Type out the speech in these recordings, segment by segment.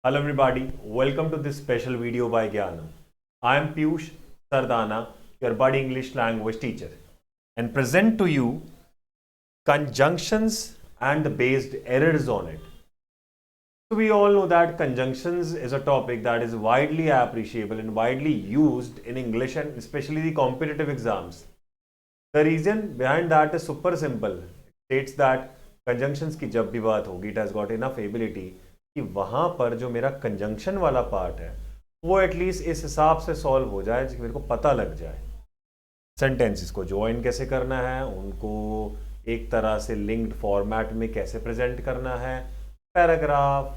Hello everybody, welcome to this special video by Gyanam. I am Piyush Sardana, your buddy English language teacher, and present to you conjunctions and the based errors on it. So we all know that conjunctions is a topic that is widely appreciable and widely used in English and especially the competitive exams. The reason behind that is super simple. It states that conjunctions की जब भी बात होगी, it has got enough ability कि वहाँ पर जो मेरा कंजंक्शन वाला पार्ट है वो एटलीस्ट इस हिसाब से सॉल्व हो जाए कि मेरे को पता लग जाए सेंटेंसेस को ज्वाइन कैसे करना है, उनको एक तरह से लिंक्ड फॉर्मेट में कैसे प्रेजेंट करना है, paragraph,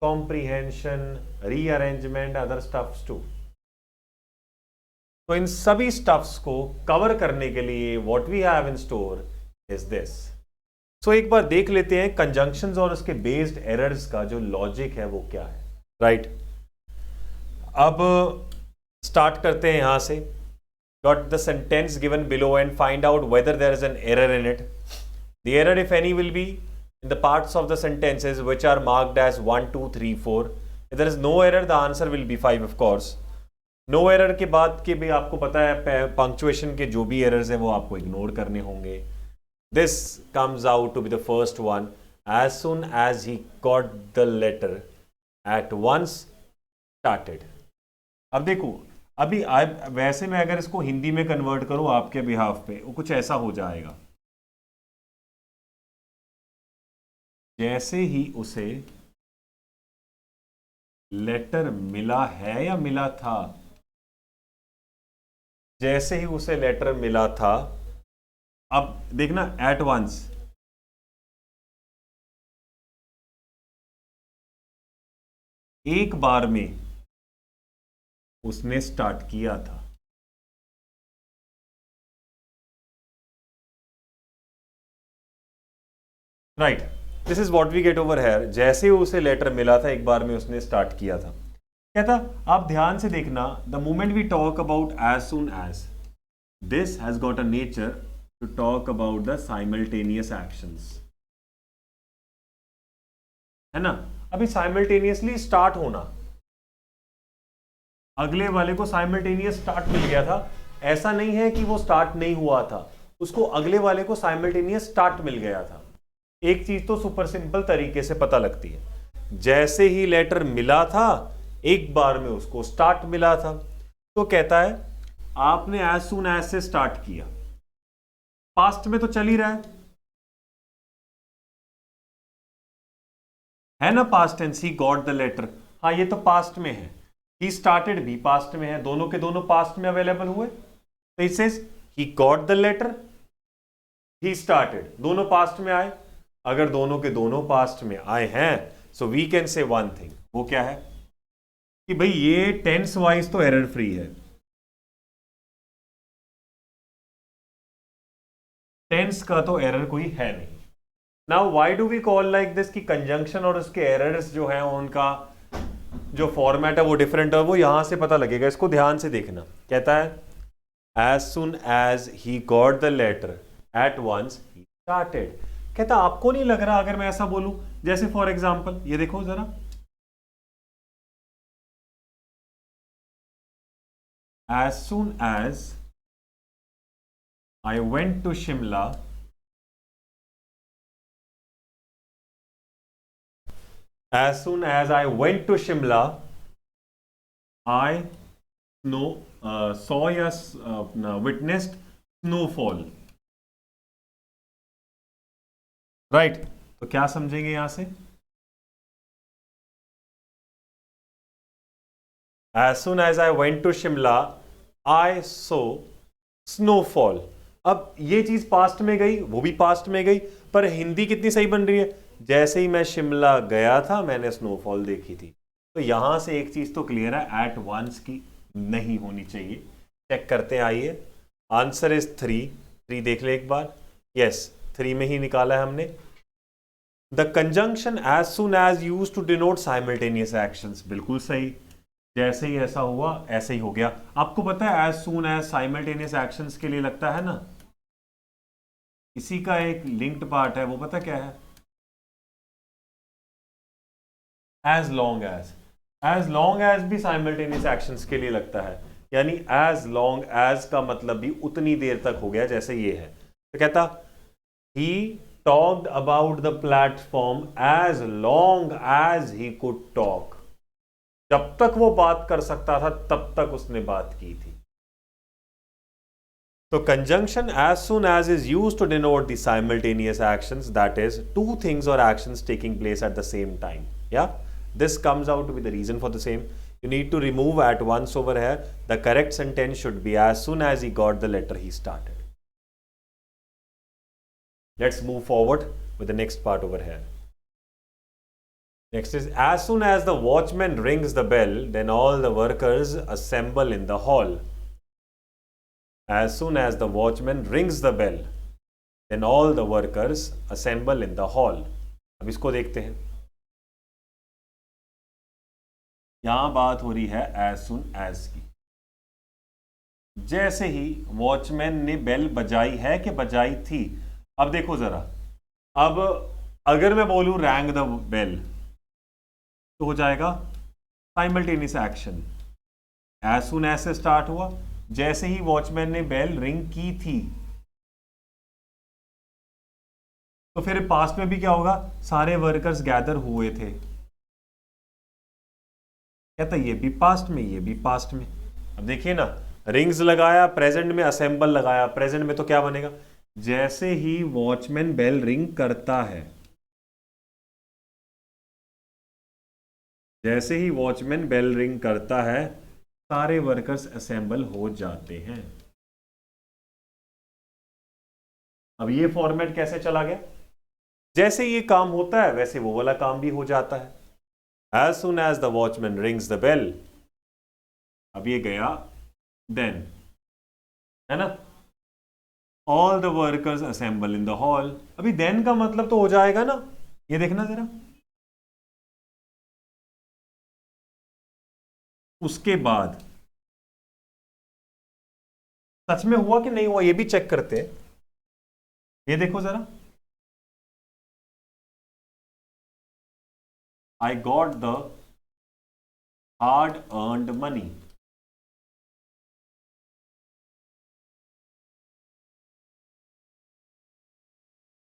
comprehension, rearrangement, other stuffs too. तो इन सभी स्टफ्स को कवर करने के लिए what we have in store is this. So एक बार देख लेते हैं कंजंक्शंस और उसके बेस्ड एरर्स का जो लॉजिक है वो क्या है। राइट, अब स्टार्ट करते हैं यहां से। Got the sentence given below and find out whether there is an error in it. The error if any will be in the parts of the sentences which are marked as 1 2 3 4। If there is no error the answer will be 5 of course. No error के बाद के भी आपको पता है punctuation के जो भी एरर्स हैं वो आपको इग्नोर करने होंगे। This comes out to be the first one. As soon as he got the letter, at once started. अब देखो, अभी वैसे मैं अगर इसको हिंदी में कन्वर्ट करूं आपके बिहाफ पे, वो कुछ ऐसा हो जाएगा। जैसे ही उसे लेटर मिला है या मिला था, जैसे ही उसे लेटर मिला था, अब देखना एट वंस, एक बार में उसने स्टार्ट किया था। Right, this is what we get over here. जैसे उसे लेटर मिला था एक बार में उसने स्टार्ट किया था। कहता आप ध्यान से देखना, the moment we talk about as soon as, this has got a nature to talk about the simultaneous actions, है ना। अभी simultaneously start होना, अगले वाले को simultaneous start मिल गया था, ऐसा नहीं है कि वो start नहीं हुआ था, उसको अगले वाले को simultaneous start मिल गया था। एक चीज तो सुपर सिंपल तरीके से पता लगती है, जैसे ही लेटर मिला था एक बार में उसको स्टार्ट मिला था। तो कहता है आपने एज सून एज से स्टार्ट किया, पास्ट में तो चल ही रहा है ना, past tense, he got the letter. हाँ, ये तो पास्ट में है, ही स्टार्टेड भी पास्ट में है, दोनों के दोनों पास्ट में अवेलेबल हुए। तो it says he got the letter, he started, दोनों पास्ट में आए। अगर दोनों के दोनों पास्ट में आए हैं so we can say one thing, वो क्या है कि भाई ये टेंस वाइज तो एरर फ्री है, टेंस का तो एरर कोई है नहीं। Now why do we call like this कि कंजंक्शन और उसके एरर्स जो हैं उनका जो फॉर्मेट है वो डिफरेंट है, वो यहां से पता लगेगा। इसको ध्यान से देखना। कहता है as soon as he got the letter at once he started. कहता आपको नहीं लग रहा अगर मैं ऐसा बोलूं, जैसे फॉर एग्जाम्पल ये देखो जरा, as soon as I went to Shimla, as soon as I went to Shimla, I saw witnessed snowfall. Right? तो क्या समझेंगे यहां से? As soon as I went to Shimla, I saw snowfall. अब ये चीज पास्ट में गई, वो भी पास्ट में गई, पर हिंदी कितनी सही बन रही है, जैसे ही मैं शिमला गया था मैंने स्नोफॉल देखी थी। तो यहां से एक चीज तो क्लियर है, एट वंस की नहीं होनी चाहिए। चेक करते हैं, आइए। आंसर इज 3 देख ले एक बार। यस, 3 में ही निकाला है हमने। The conjunction as soon as use to denote simultaneous actions, बिल्कुल सही। जैसे ही ऐसा हुआ ऐसे ही हो गया। आपको पता है as soon as simultaneous actions के लिए लगता है ना, इसी का एक लिंक्ड पार्ट है, वो पता क्या है, as long as. As long as भी साइमल्टेनियस एक्शंस के लिए लगता है, यानी एज लॉन्ग एज का मतलब भी उतनी देर तक हो गया जैसे ये है। तो कहता he talked about the platform as long as he could talk, जब तक वो बात कर सकता था तब तक उसने बात की थी। तो conjunction as soon as is used to denote the simultaneous actions, that is two things or actions taking place at the same time. Yeah, this comes out to be the reason for the same. You need to remove at once over here. The correct sentence should be as soon as he got the letter he started. Let's move forward with the next part over here. Next is as soon as the watchman rings the bell, then all the workers assemble in the hall. As soon as the watchman rings the bell, then all the workers assemble in the hall. अब इसको देखते हैं। यहां बात हो रही है as soon as की। जैसे ही वॉचमैन ने बेल बजाई है कि बजाई थी। अब देखो जरा, अब अगर मैं बोलूं रैंग द बेल तो हो जाएगा simultaneous action. As soon as से स्टार्ट हुआ, जैसे ही वॉचमैन ने बेल रिंग की थी, तो फिर पास्ट में भी क्या होगा, सारे वर्कर्स गैदर हुए थे। कहता ये भी पास्ट में, ये भी पास्ट में। अब देखिए ना, रिंग्स लगाया, प्रेजेंट में असेंबल लगाया, प्रेजेंट में तो क्या बनेगा, जैसे ही वॉचमैन बेल रिंग करता है, जैसे ही वॉचमैन बेल रिंग करता है, सारे वर्कर्स असेंबल हो जाते हैं। अब ये फॉर्मेट कैसे चला गया, जैसे ये काम होता है वैसे वो वाला काम भी हो जाता है। As soon as the watchman rings the bell, अब ये गया then, है ना, all the workers assemble in the hall। अभी then का मतलब तो हो जाएगा ना, ये देखना जरा, उसके बाद सच में हुआ कि नहीं हुआ ये भी चेक करते हैं। ये देखो जरा, I got the hard earned money।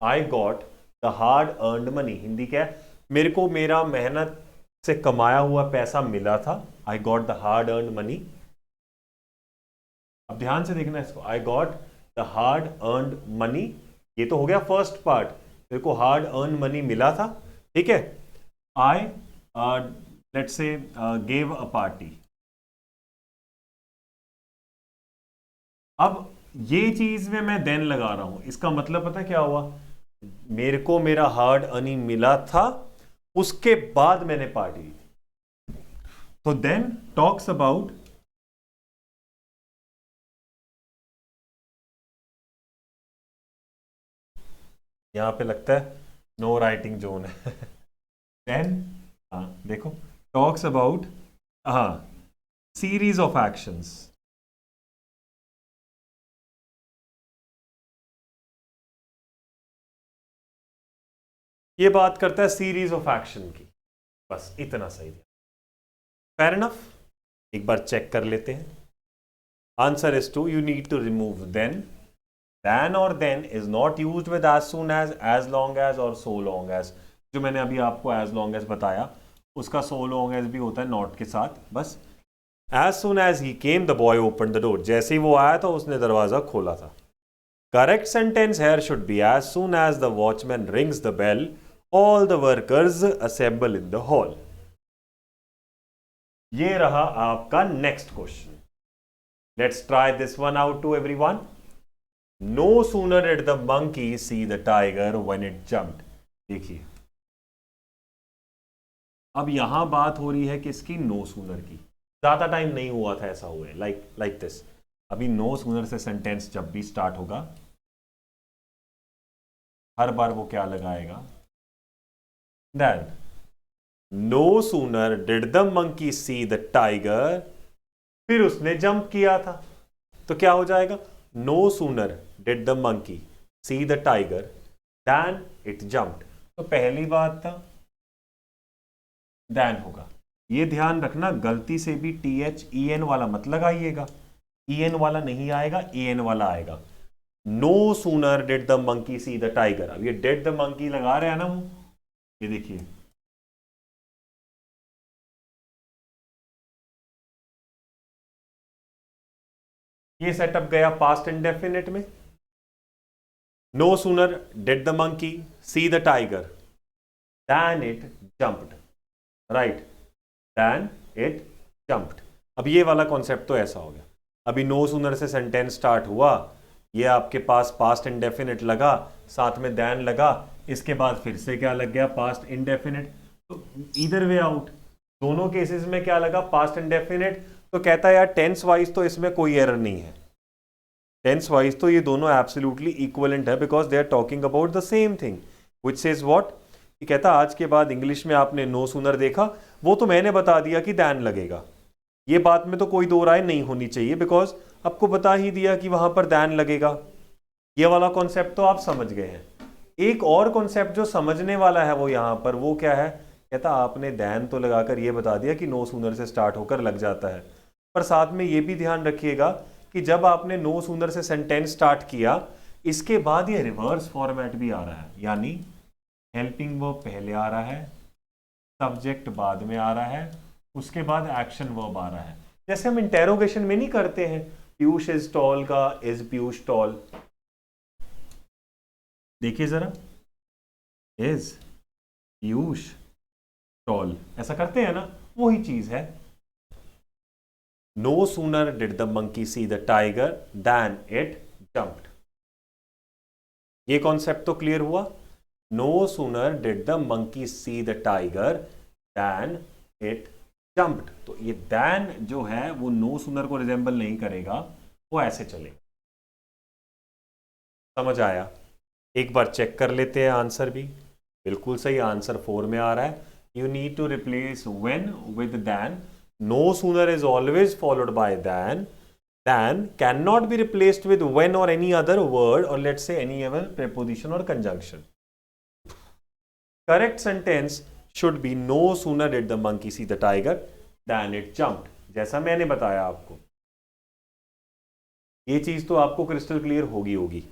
I got the hard earned money, Hindi क्या है, मेरे को मेरा मेहनत से कमाया हुआ पैसा मिला था। I got the hard earned money। अब ध्यान से देखना इसको, I got the hard earned money, ये तो हो गया फर्स्ट पार्ट, मेरे को हार्ड अर्न मनी मिला था, ठीक है। I let's say gave a party। अब ये चीज में मैं देन लगा रहा हूं, इसका मतलब पता क्या हुआ, मेरे को मेरा हार्ड अर्निंग मिला था, उसके बाद मैंने पार्टी दी। तो देन टॉक्स अबाउट यहां पे लगता है नो राइटिंग जोन है देन, हाँ देखो, talks about series of actions. ये बात करता है सीरीज ऑफ एक्शन की, बस इतना सही है। फेयर इनफ, एक बार चेक कर लेते हैं। Answer is two, you need to remove then. Then और then is not used with as soon as long as और सो लॉन्ग एज। जो मैंने अभी आपको एज लॉन्ग एज बताया, उसका सो लॉन्ग एज भी होता है नॉट के साथ। बस as soon as he came the boy open the door, जैसे ही वो आया तो उसने दरवाजा खोला था। Correct sentence here should be as soon as the watchman rings the bell, all the workers assemble in the hall। ये रहा आपका next question. Let's try this one out to everyone. No sooner did the monkey see the tiger when it jumped. देखिए, अब यहां बात हो रही है किसकी, नो सूनर की। ज्यादा टाइम नहीं हुआ था ऐसा हुआ है, लाइक दिस। अभी नो सूनर से सेंटेंस जब भी स्टार्ट होगा, हर बार वो क्या लगाएगा, then no sooner did the monkey see the tiger, फिर उसने जंप किया था, तो क्या हो जाएगा, no sooner did the monkey see the tiger than it jumped। तो पहली बात था then होगा, ये ध्यान रखना, गलती से भी THEN वाला मत लगाइएगा, EN वाला नहीं आएगा, EN वाला आएगा। No sooner did the monkey see the tiger. अब ये डिड द मंकी लगा रहे हैं ना, ये देखिए, ये सेटअप गया पास्ट इंडेफिनिट में। No sooner did the monkey see the tiger then it jumped, right, then it jumped. अब ये वाला कॉन्सेप्ट तो ऐसा हो गया। अभी नो सूनर से सेंटेंस स्टार्ट हुआ, ये आपके पास पास्ट इंडेफिनिट लगा, साथ में देन लगा, इसके बाद फिर से क्या लग गया, पास्ट इंडेफिनिट। तो इधर वे आउट, दोनों केसेस में क्या लगा, पास्ट इंडेफिनिट। तो कहता है यार टेंस वाइज तो इसमें कोई एरर नहीं है, टेंस वाइज तो ये दोनों एब्सोल्युटली इक्विवेलेंट है, because they are talking about the same thing, which says what, ये कहता आज के बाद इंग्लिश में आपने नो सूनर देखा, वो तो मैंने बता दिया कि देन लगेगा, ये बात में तो कोई दो राय नहीं होनी चाहिए, बिकॉज आपको बता ही दिया कि वहां पर देन लगेगा। ये वाला कॉन्सेप्ट तो आप समझ गए हैं। एक और कॉन्सेप्ट जो समझने वाला है वो यहां पर, वो क्या है, कहता आपने देन तो लगाकर ये बता दिया कि नो सूनर से स्टार्ट होकर लग जाता है, पर साथ में ये भी ध्यान रखिएगा कि जब आपने नो सूनर से सेंटेंस स्टार्ट किया, इसके बाद ये रिवर्स फॉर्मेट भी आ रहा है, यानी हेल्पिंग वर्ब पहले आ रहा है, सब्जेक्ट बाद में आ रहा है, उसके बाद एक्शन वर्ब आ रहा है। जैसे हम इंटेरोगेशन में नहीं करते हैं, पीयूष इज टॉल का इज पीयूष टॉल, देखिए जरा, इज पीयूष टॉल, ऐसा करते हैं ना, वही चीज है। No sooner did the monkey see the tiger then it jumped. ये कॉन्सेप्ट तो क्लियर हुआ। No sooner did the monkey see the tiger then it jumped. तो ये देन जो है वो नो सूनर को रिजेंबल नहीं करेगा, वो ऐसे चलेगा। समझ आया? एक बार चेक कर लेते हैं आंसर भी, बिल्कुल सही आंसर 4 में आ रहा है। You need to replace when with then. No sooner is always followed by than cannot be replaced with when or any other word, or let's say any other preposition or conjunction. Correct sentence should be no sooner did the monkey see the tiger than it jumped. जैसा मैंने बताया आपको, ये चीज तो आपको crystal clear होगी।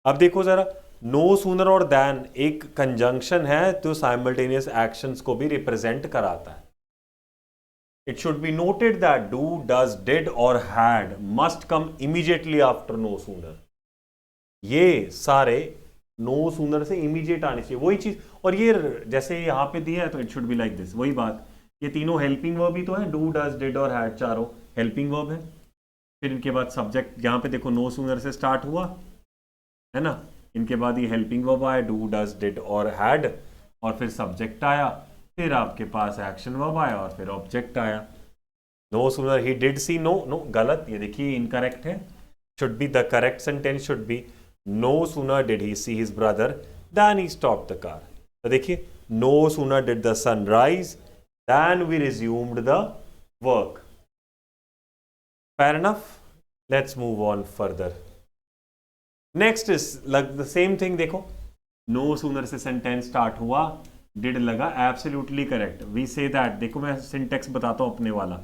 अब देखो जरा, no sooner और than एक कंजंक्शन है तो साइमल्टेनियस एक्शंस को भी रिप्रेजेंट कराता है। It should be noted that do, does, did और had must come immediately after no sooner. ये सारे no sooner से immediate आने चाहिए, वही चीज। और ये जैसे यहाँ पे दिया है तो it should be like this, वही बात। ये तीनों हेल्पिंग वर्ब ही तो है, do, does, did और had, चारों हेल्पिंग वर्ब है। फिर इनके बाद सब्जेक्ट, यहाँ पे देखो no sooner से स्टार्ट हुआ है ना, इनके बाद ये हेल्पिंग वर्ब आया, do, does, did और had, और फिर सब्जेक्ट आया, फिर आपके पास एक्शन वर्ब आया और फिर ऑब्जेक्ट आया। No sooner he did see, no गलत, ये देखिए इनकरेक्ट है। Should be, the correct sentence should be no sooner did he see his brother then he stop the car. तो देखिए, no sooner did the sun rise then we resumed the work. Fair enough, let's move on further. Next is the same thing. देखो, no sooner से sentence start हुआ, did लगा, absolutely correct, we say that. देखो मैं syntax बताता हूं अपने वाला,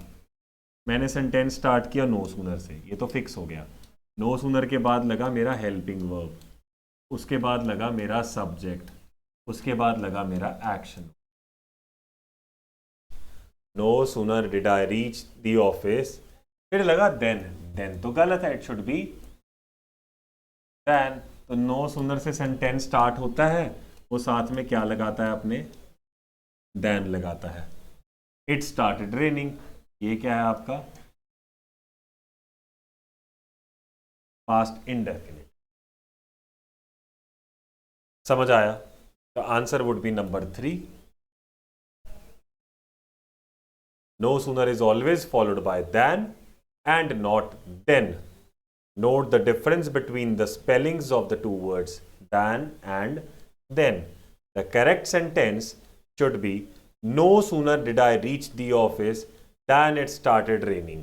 मैंने सेंटेंस स्टार्ट किया नो सूनर से, ये तो फिक्स हो गया। नो सूनर के बाद लगा मेरा हेल्पिंग वर्ब, उसके बाद लगा मेरा सब्जेक्ट, उसके बाद लगा मेरा action. No sooner did I reach the office, फिर लगा देन तो गलत है, इट शुड बी देन। तो नो सूनर से सेंटेंस स्टार्ट होता है, वो साथ में क्या लगाता है, अपने देन लगाता है। इट स्टार्टेड रेनिंग, ये क्या है आपका पास्ट इंडेफिनिट। समझ आया? तो answer would be number 3। No sooner is always followed by then and not then. Note the difference between the spellings of the two words than and then. The correct sentence should be no sooner did I reach the office than it started raining.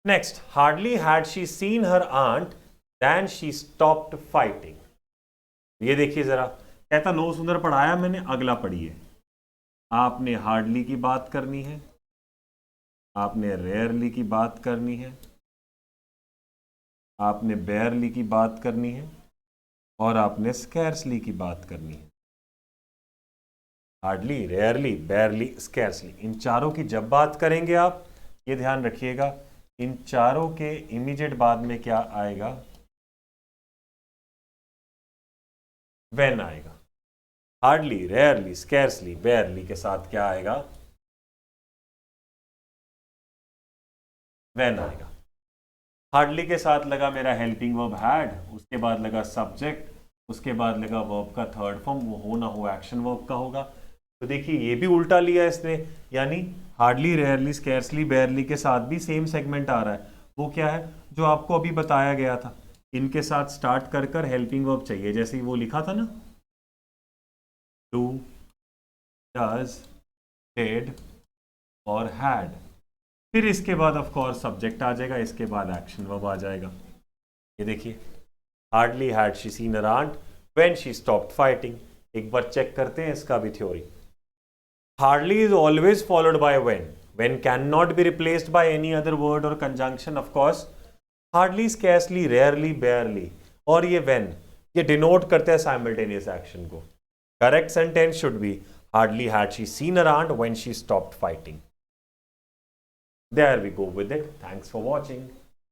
Next, hardly had she seen her aunt than she stopped fighting. ये देखिए जरा, कहता no sooner पढ़ाया मैंने, अगला पढ़िए। आपने hardly की बात करनी है, आपने रेयरली की बात करनी है, आपने बेयरली की बात करनी है और आपने स्कैर्सली की बात करनी है। हार्डली, रेयरली, बेयरली, स्कैर्सली, इन चारों की जब बात करेंगे आप ये ध्यान रखिएगा, इन चारों के इमीडिएट बाद में क्या आएगा? व्हेन आएगा। हार्डली, रेयरली, स्कैर्सली, बेयरली के साथ क्या आएगा? व्हेन आएगा। हार्डली के साथ लगा मेरा हेल्पिंग वर्ब हैड, उसके बाद लगा सब्जेक्ट, उसके बाद लगा वर्ब का थर्ड फॉर्म, वो हो ना हो एक्शन वर्ब का होगा। तो देखिए ये भी उल्टा लिया इसने, यानी हार्डली, रेयरली, स्कैर्सली, बेयरली के साथ भी सेम सेगमेंट आ रहा है। वो क्या है जो आपको अभी बताया गया था, इनके साथ स्टार्ट कर कर हेल्पिंग वर्ब चाहिए, जैसे ही वो लिखा था ना, डू, डज, डिड और हैड, फिर इसके बाद ऑफ कोर्स सब्जेक्ट आ जाएगा, इसके बाद एक्शन वर्ब आ जाएगा। ये देखिए, hardly had she seen her aunt when she stopped fighting. एक बार चेक करते हैं इसका भी theory. Hardly is always followed by when can not be replaced by any other word और conjunction of course. Hardly, scarcely, rarely, barely और ये when, ये डिनोट करते हैं साइमल्टेनियस एक्शन को। Correct sentence should be hardly had she seen her aunt when she stopped fighting. There we go with it. Thanks for watching.